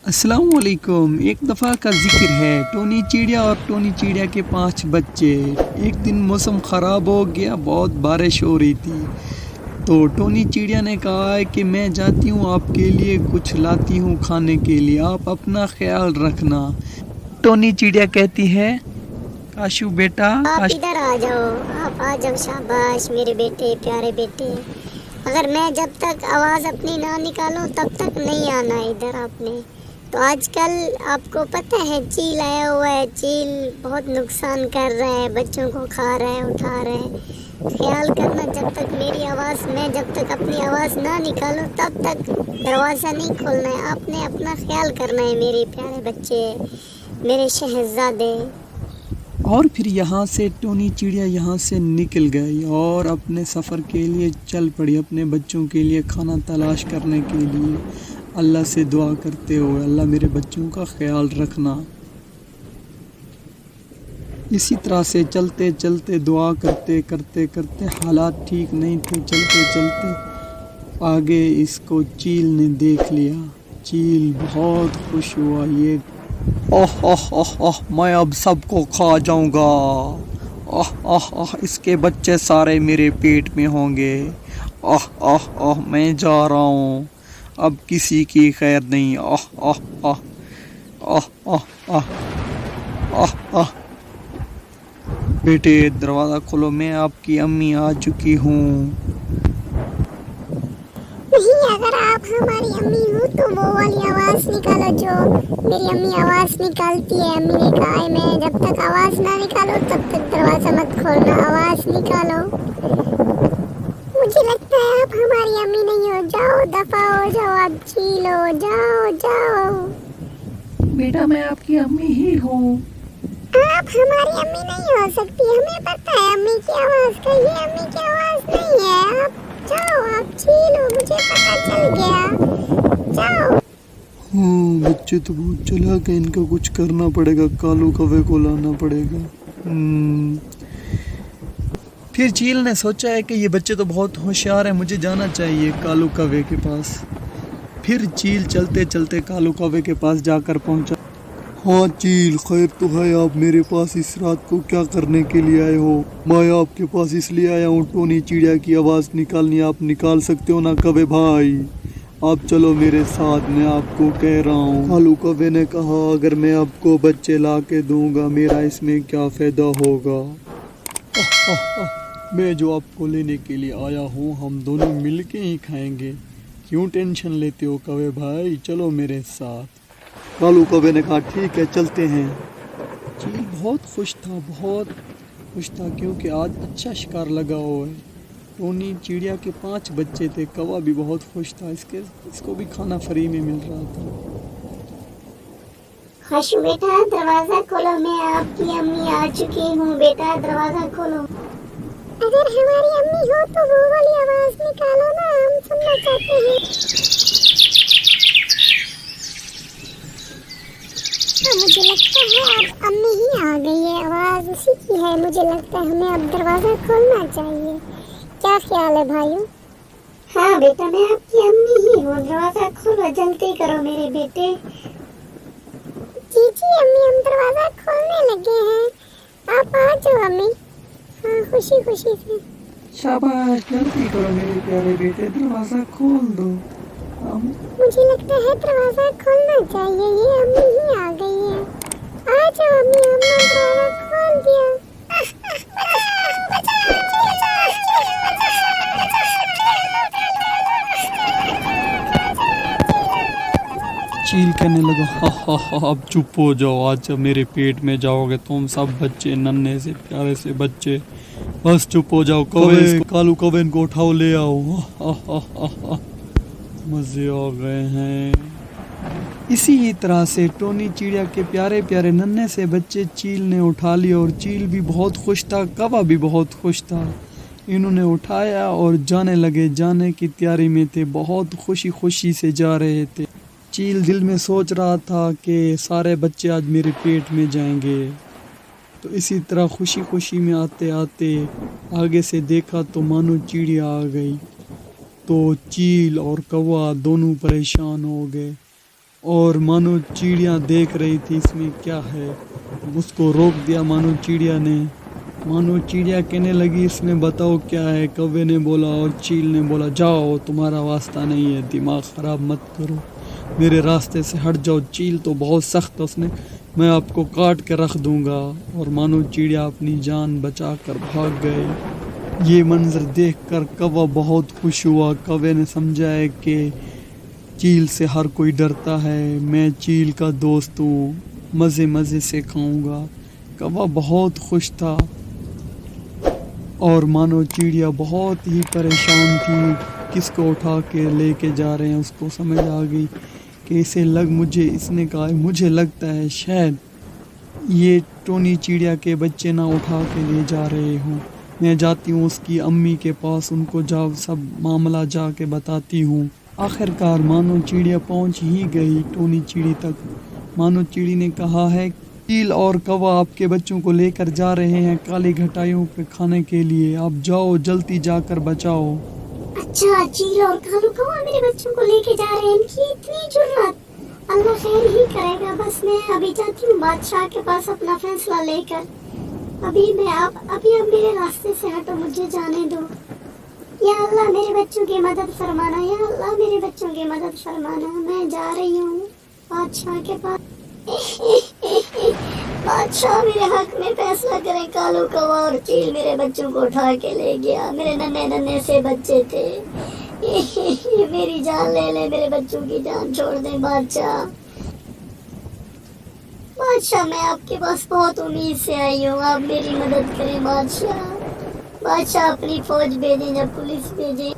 अस्सलाम वालेकुम। एक दफ़ा का जिक्र है, टोनी चिड़िया और टोनी चिड़िया के 5 बच्चे। एक दिन मौसम ख़राब हो गया, बहुत बारिश हो रही थी। तो टोनी चिड़िया ने कहा है कि मैं जाती हूँ, आपके लिए कुछ लाती हूँ खाने के लिए, आप अपना ख्याल रखना। टोनी चिड़िया कहती है, काशू बेटा आप इधर आ जाओ, आप आ जाओ, शाबाश मेरे बेटे, प्यारे बेटे। अगर मैं जब तक आवाज़ अपनी ना निकालूं तब तक नहीं आना इधर आपने। तो आजकल आपको पता है चील आया हुआ है, चील बहुत नुकसान कर रहा है, बच्चों को खा रहा है, उठा रहा है। ख्याल करना, जब तक मेरी आवाज़, मैं जब तक अपनी आवाज़ ना निकालूं तब तक दरवाज़ा नहीं खोलना है। आपने अपना ख्याल करना है मेरे प्यारे बच्चे, मेरे शहजादे। और फिर यहाँ से टोनी चिड़िया यहाँ से निकल गई और अपने सफ़र के लिए चल पड़ी, अपने बच्चों के लिए खाना तलाश करने के लिए, अल्लाह से दुआ करते हुए, अल्लाह मेरे बच्चों का ख्याल रखना। इसी तरह से चलते चलते, दुआ करते करते करते, हालात ठीक नहीं थे, चलते चलते आगे इसको चील ने देख लिया। चील बहुत खुश हुआ, ये ओह ओह ओह ओह, मैं अब सबको खा जाऊंगा। ओह ओह ओह, इसके बच्चे सारे मेरे पेट में होंगे। ओह ओह ओह, मैं जा रहा हूँ, अब किसी की खैर नहीं। ओह ओह ओह ओह ओह ओह ओह ओह। बेटे दरवाज़ा खोलो, मैं आपकी अम्मी आ चुकी हूँ। नहीं, अगर आप हमारी अम्मी हो तो वो वाली आवाज़ निकालो जो मेरी अम्मी आवाज़ निकालती है। अम्मी ने कहा है मैं जब तक आवाज़ ना निकालो तब तक दरवाज़ा मत खोलना, आवाज़ निकालो। मुझे लगता है आप हमारी अम्मी नहीं हो, जाओ दफा हो जाओ, आप चील हो, जाओ जाओ। बेटा मैं आपकी अम्मी ही हूँ। आप हमारी अम्मी नहीं हो सकती, हमें पता है अम्मी की आवाज़ का, ये अम्मी की आवाज़ नहीं है। आप जाओ, आप चील हो, मुझे पता चल गया, जाओ। हाँ, बच्चे तो बहुत चालाक है, इनका कुछ करना पड़ेगा, कालू कौवे को लाना पड़ेगा। फिर चील ने सोचा है कि ये बच्चे तो बहुत होशियार हैं, मुझे जाना चाहिए कालू कौवे के पास। फिर चील चलते चलते कालू कौवे के पास जाकर पहुंचा। हाँ चील, खैर तो है, आप मेरे पास इस रात को क्या करने के लिए आए हो? मैं आपके पास इसलिए आया हूँ, टोनी चिड़िया की आवाज़ निकालनी, आप निकाल सकते हो ना कौवे भाई? आप चलो मेरे साथ, मैं आपको कह रहा हूँ। कालू कौवे ने कहा, अगर मैं आपको बच्चे ला के दूंगा, मेरा इसमें क्या फ़ायदा होगा? मैं जो आपको लेने के लिए आया हूँ, हम दोनों मिलके ही खाएंगे, क्यों टेंशन लेते हो कौवे भाई, चलो मेरे साथ। कालू कौवे ने कहा, ठीक है चलते हैं। चील बहुत खुश था, बहुत खुश था, क्योंकि आज अच्छा शिकार लगा हुआ है। टोनी चिड़िया के 5 बच्चे थे, कौवा भी बहुत खुश था, इसको भी खाना फ्री में मिल रहा था। हर्ष बेटा दरवाजा खोलो, मैं आपकी अम्मी आ चुकी हूँ, बेटा दरवाजा खोलो। अगर हमारी अम्मी हो तो वो वाली आवाज़ निकालो ना, हम सुनना चाहते हैं। मुझे लगता है अब अम्मी ही आ गई है, आवाज़ उसी की है। मुझे लगता है हमें अब दरवाज़ा खोलना चाहिए, क्या ख्याल है भाइयों? हाँ बेटा, मैं आपकी अम्मी ही हूँ, दरवाज़ा खोलो, जल्दी करो मेरे बेटे। जी जी अम्मी, हम दरवाज़ा खोलने लगे हैं, आप आ जाओ अम्मी। हाँ, खुशी खुशी से। शाबाश, जल्दी करो मेरे प्यारे बेटे, दरवाज़ा खोल दो। मुझे लगता है दरवाज़ा खोलना चाहिए, ये अम्मी ही आ गई है। आ जाओ अम्मी, हमने दरवाज़ा खोल दिया। चील कहने लगा, हा हा हा, अब चुप हो जाओ, आज जब मेरे पेट में जाओगे तुम सब बच्चे, नन्हे से प्यारे से बच्चे, बस चुप हो जाओ। कौवे, कालू कौवे को उठाओ, ले आओ। हा हा हा हा, मजे आ गए हैं। इसी तरह से टोनी चिड़िया के प्यारे प्यारे नन्हे से बच्चे चील ने उठा लिए, और चील भी बहुत खुश था, कौवा भी बहुत खुश था। इन्होंने उठाया और जाने लगे, जाने की तैयारी में थे, बहुत खुशी खुशी से जा रहे थे। चील दिल में सोच रहा था कि सारे बच्चे आज मेरे पेट में जाएंगे। तो इसी तरह खुशी खुशी में आते आते आगे से देखा तो मानो चिड़िया आ गई। तो चील और कौवा दोनों परेशान हो गए। और मानो चिड़िया देख रही थी इसमें क्या है। उसको रोक दिया मानो चिड़िया ने। मानो चिड़िया कहने लगी इसमें बताओ क्या है। कौवे ने बोला और चील ने बोला जाओ, तुम्हारा वास्ता नहीं है, दिमाग ख़राब मत करो, मेरे रास्ते से हट जाओ। चील तो बहुत सख्त, उसने मैं आपको काट के रख दूंगा। और मानो चिड़िया अपनी जान बचा कर भाग गए। ये मंजर देखकर कौवा बहुत खुश हुआ। कौवे ने समझा है कि चील से हर कोई डरता है, मैं चील का दोस्त हूँ, मज़े मज़े से खाऊंगा। कौवा बहुत खुश था और मानो चिड़िया बहुत ही परेशान थी, किसको उठा के लेके जा रहे हैं। उसको समझ आ गई कि इसने कहा मुझे लगता है शायद ये टोनी चिड़िया के बच्चे ना उठा के ले जा रहे हों। मैं जाती हूँ उसकी अम्मी के पास, उनको सब मामला जाके बताती हूँ। आखिरकार मानो चिड़िया पहुँच ही गई टोनी चिड़ी तक। मानो चिड़ी ने कहा है चील और कौवा आपके बच्चों को लेकर जा रहे हैं काली घटाइयों पे खाने के लिए, आप जाओ जल्दी जाकर बचाओ। अच्छा, चील और कालू कौवा मेरे बच्चों को लेके जा रहे हैं, इनकी इतनी जुर्रत। अल्लाह खैर ही करेगा। बस मैं अभी जाती हूँ बादशाह के पास अपना फैसला लेकर। अभी आप मेरे रास्ते से हटो, मुझे जाने दो। या अल्लाह मेरे बच्चों की मदद फरमाना, या अल्लाह मेरे बच्चों की मदद फरमाना। मैं जा रही हूँ बादशाह के पास। बादशाह मेरे हक में फैसला करे। कालू कौवा और चील मेरे बच्चों को उठा के ले गया, मेरे नन्हे नन्हे से बच्चे थे। मेरी जान ले ले, मेरे बच्चों की जान छोड़ दे बादशाह। बादशाह मैं आपके पास बहुत उम्मीद से आई हूँ, आप मेरी मदद करें बादशाह। बादशाह अपनी फौज भेजें या पुलिस भेजें।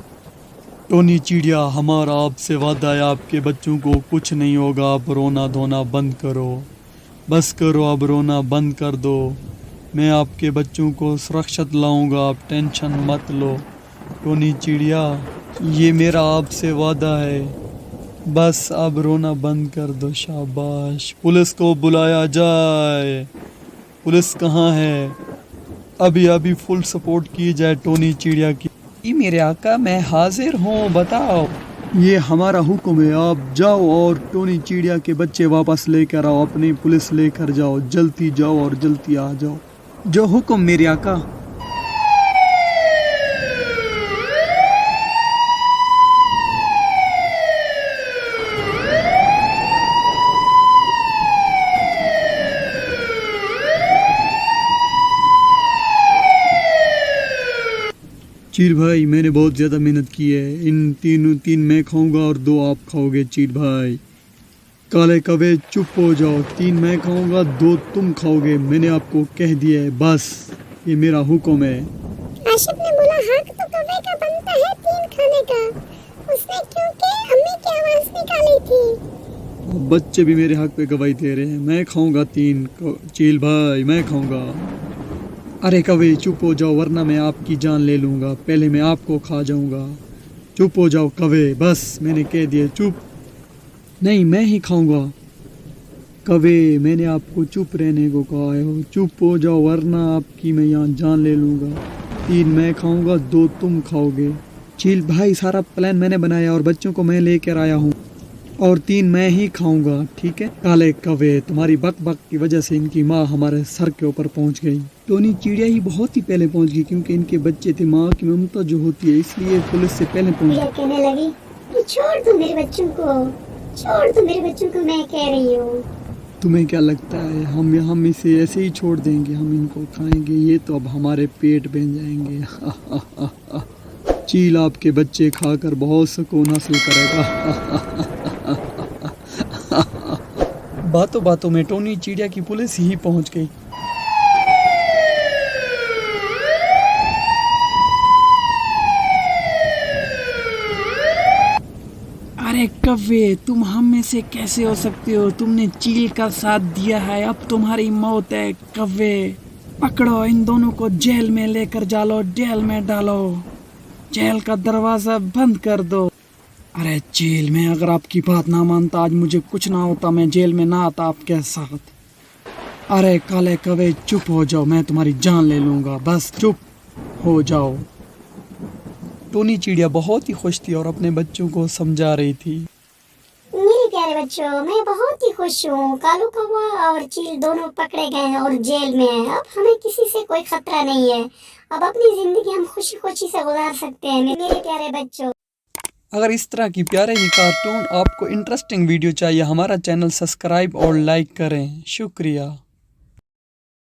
टोनी चिड़िया हमारा आपसे वादा है, आपके बच्चों को कुछ नहीं होगा, आप रोना धोना बंद करो, बस करो, अब रोना बंद कर दो। मैं आपके बच्चों को सुरक्षित लाऊंगा, आप टेंशन मत लो। टोनी चिड़िया ये मेरा आपसे वादा है, बस अब रोना बंद कर दो। शाबाश। पुलिस को बुलाया जाए। पुलिस कहाँ है? अभी फुल सपोर्ट की जाए टोनी चिड़िया की। मेरे आका मैं हाजिर हूँ, बताओ। ये हमारा हुक्म है, आप जाओ और टोनी चिड़िया के बच्चे वापस लेकर आओ, अपनी पुलिस लेकर जाओ, जल्दी जाओ और जल्दी आ जाओ। जो हुक्म मेरे आका। चील भाई मैंने बहुत ज़्यादा मेहनत की है, इन तीन मैं खाऊंगा और 2 आप खाओगे। चील भाई काले कौवे चुप हो जाओ, 3 मैं खाऊंगा 2 तुम खाओगे, मैंने आपको कह दिया है, बस ये मेरा हुक्म है। आशिफ ने बोला हक तो कौवे का बनता है 3 खाने का, उसने क्योंकि अम्मी की आवाज़ निकाली थी। बच्चे भी मेरे हक पे गवाही दे रहे हैं, मैं खाऊंगा 3। चील भाई मैं खाऊंगा। अरे कौवे चुप हो जाओ वरना मैं आपकी जान ले लूँगा, पहले मैं आपको खा जाऊँगा। चुप हो जाओ कौवे, बस मैंने कह दिया चुप। नहीं मैं ही खाऊँगा। कौवे मैंने आपको चुप रहने को कहा है, चुप हो जाओ वरना आपकी मैं यहाँ जान ले लूँगा। 3 मैं खाऊँगा 2 तुम खाओगे। चील भाई सारा प्लान मैंने बनाया और बच्चों को मैं लेकर आया हूँ और 3 मैं ही खाऊँगा, ठीक है। काले कौवे तुम्हारी बक बक की वजह से इनकी माँ हमारे सर के ऊपर पहुँच गई। टोनी चिड़िया ही बहुत ही पहले पहुँच गई क्योंकि इनके बच्चे थे, माँ की ममता जो होती है इसलिए पुलिस से पहले पहुँच गई। कहने लगी कि छोड़ दो मेरे बच्चों को, छोड़ दो मेरे बच्चों को, मैं कह रही हूँ। तुम्हें क्या लगता है हम इसे ऐसे ही छोड़ देंगे? हम इनको खाएंगे, ये तो अब हमारे पेट बन जाएंगे। चील आपके बच्चे खाकर बहुत सुकून हासिल करेगा। बातों बातों में टोनी चिड़िया की पुलिस ही पहुंच गई। अरे कौवे तुम हम में से कैसे हो सकते हो? तुमने चील का साथ दिया है, अब तुम्हारी मौत है। कौवे पकड़ो इन दोनों को, जेल में लेकर जालो, जेल में डालो, जेल का दरवाजा बंद कर दो। अरे चील मैं अगर आपकी बात ना मानता, आज मुझे कुछ ना होता, मैं जेल में ना आता आपके साथ। अरे काले कौवे चुप हो जाओ, मैं तुम्हारी जान ले लूँगा, बस चुप हो जाओ। टोनी चिड़िया बहुत ही खुश थी और अपने बच्चों को समझा रही थी। मेरे प्यारे बच्चों, मैं बहुत ही खुश हूँ। कालू कौवा और चील दोनों पकड़े गए हैं और जेल में हैं। अब हमें किसी से कोई खतरा नहीं है। अब अपनी जिंदगी हम खुशी खुशी से गुजार सकते हैं मेरे प्यारे बच्चों। अगर इस तरह की प्यारे ही कार्टून आपको इंटरेस्टिंग वीडियो चाहिए, हमारा चैनल सब्सक्राइब और लाइक करें। शुक्रिया।